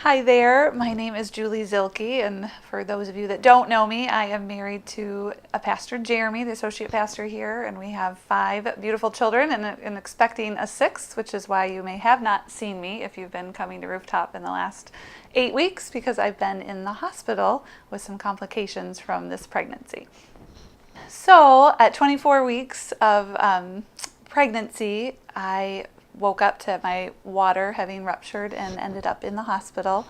Hi there, my name is Julie Zilkie, and for those of you that don't know me, I am married to a pastor, Jeremy, the associate pastor here, and we have 5 beautiful children and expecting a 6th, which is why you may have not seen me if you've been coming to Rooftop in the last 8 weeks, because I've been in the hospital with some complications from this pregnancy. So at 24 weeks of pregnancy, I woke up to my water having ruptured and ended up in the hospital.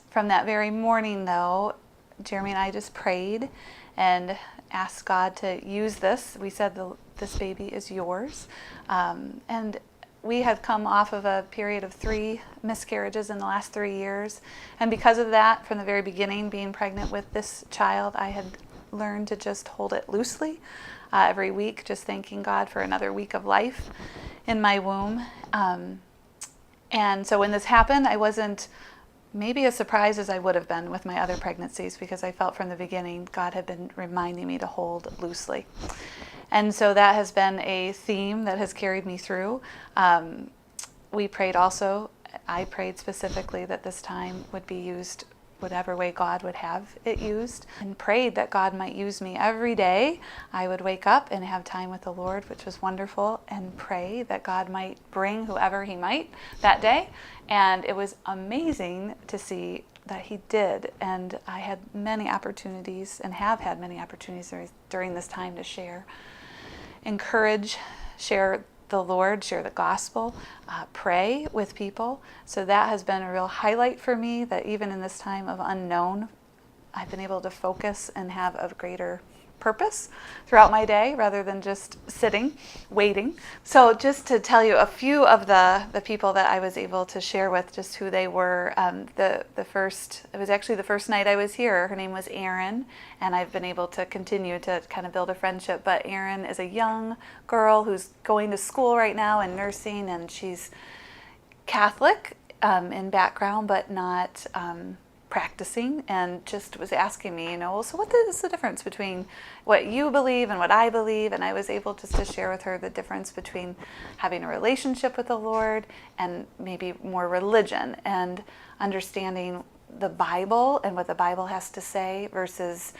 From that very morning, though, Jeremy and I just prayed and asked God to use this. We said, this baby is yours. And we had come off of a period of 3 miscarriages in the last 3 years. And because of that, from the very beginning, being pregnant with this child, I had learned to just hold it loosely every week, just thanking God for another week of life in my womb. And so when this happened, I wasn't maybe as surprised as I would have been with my other pregnancies, because I felt from the beginning God had been reminding me to hold loosely. And so that has been a theme that has carried me through. We prayed also, I prayed specifically that this time would be used whatever way God would have it used, and prayed that God might use me every day. I would wake up and have time with the Lord, which was wonderful, and pray that God might bring whoever he might that day. And it was amazing to see that he did. And I had many opportunities, and have had many opportunities during this time, to share, encourage, share the Lord, share the gospel, pray with people. So that has been a real highlight for me, that even in this time of unknown, I've been able to focus and have a greater purpose throughout my day, rather than just sitting, waiting. So just to tell you a few of the people that I was able to share with, just who they were. It was actually the first night I was here. Her name was Erin, and I've been able to continue to kind of build a friendship. But Erin is a young girl who's going to school right now in nursing, and she's Catholic in background, but not practicing, and just was asking me, so what is the difference between what you believe and what I believe? And I was able just to share with her the difference between having a relationship with the Lord and maybe more religion, and understanding the Bible and what the Bible has to say, versus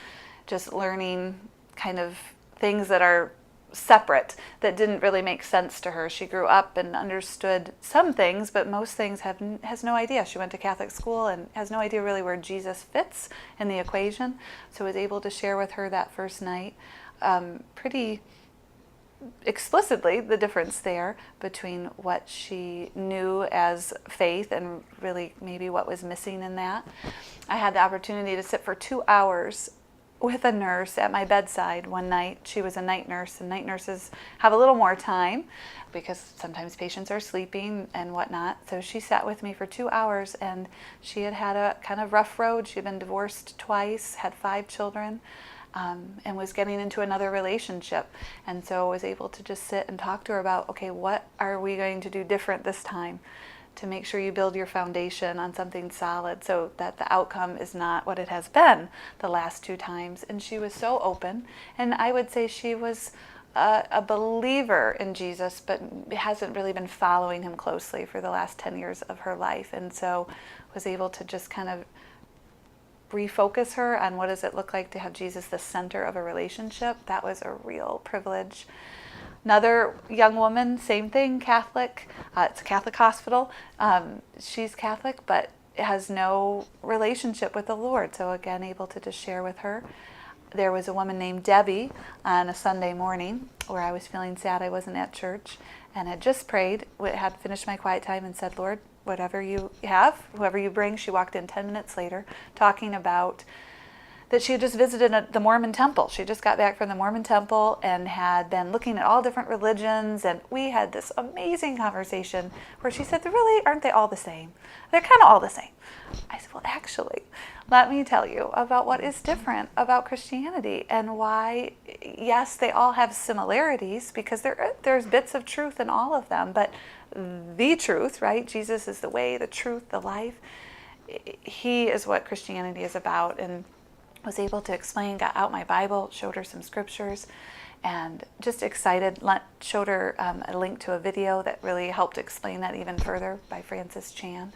just learning kind of things that are separate, that didn't really make sense to her. She grew up and understood some things, but most things has no idea. She went to Catholic school and has no idea really where Jesus fits in the equation. So I was able to share with her that first night pretty explicitly the difference there between what she knew as faith and really maybe what was missing in that. I had the opportunity to sit for 2 hours with a nurse at my bedside one night. She was a night nurse, and night nurses have a little more time because sometimes patients are sleeping and whatnot. So she sat with me for 2 hours, and she had a kind of rough road. She had been divorced twice, had 5 children, and was getting into another relationship. And so I was able to just sit and talk to her about, okay, what are we going to do different this time to make sure you build your foundation on something solid, so that the outcome is not what it has been the last 2 times. And she was so open, and I would say she was a believer in Jesus, but hasn't really been following him closely for the last 10 years of her life. And so was able to just kind of refocus her on what does it look like to have Jesus the center of a relationship. That was a real privilege. Another young woman, same thing, Catholic. It's a Catholic hospital. She's Catholic, but has no relationship with the Lord. So again, able to just share with her. There was a woman named Debbie on a Sunday morning where I was feeling sad I wasn't at church, and had just prayed, had finished my quiet time, and said, Lord, whatever you have, whoever you bring. She walked in 10 minutes later talking about that she had just visited the Mormon temple. She just got back from the Mormon temple and had been looking at all different religions. And we had this amazing conversation where she said, really, aren't they all the same? They're kind of all the same. I said, well, actually, let me tell you about what is different about Christianity, and why, yes, they all have similarities, because there's bits of truth in all of them. But the truth, right? Jesus is the way, the truth, the life. He is what Christianity is about. And was able to explain, got out my Bible, showed her some scriptures, and just excited. Showed her a link to a video that really helped explain that even further by Francis Chan.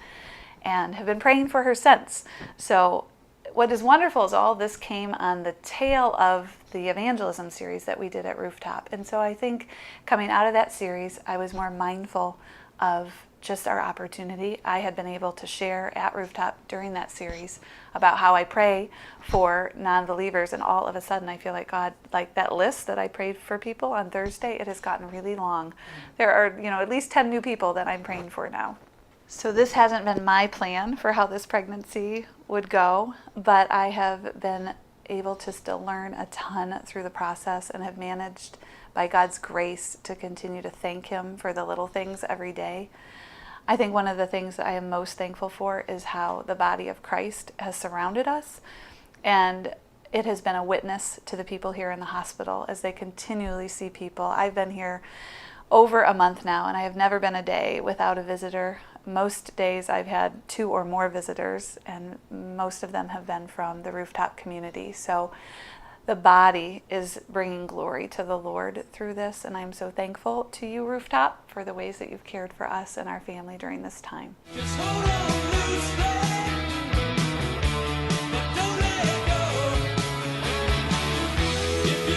and have been praying for her since. So what is wonderful is all this came on the tail of the evangelism series that we did at Rooftop. And so I think coming out of that series, I was more mindful of just our opportunity. I had been able to share at Rooftop during that series about how I pray for non-believers, and all of a sudden I feel like God, like that list that I prayed for people on Thursday, it has gotten really long. There are, at least 10 new people that I'm praying for now. So this hasn't been my plan for how this pregnancy would go, but I have been able to still learn a ton through the process and have managed by God's grace to continue to thank Him for the little things every day. I think one of the things that I am most thankful for is how the body of Christ has surrounded us, and it has been a witness to the people here in the hospital as they continually see people. I've been here over a month now, and I have never been a day without a visitor. Most days I've had 2 or more visitors, and most of them have been from the Rooftop community. So the body is bringing glory to the Lord through this, and I'm so thankful to you, Rooftop, for the ways that you've cared for us and our family during this time. Just hold on loosely, but don't let go. If you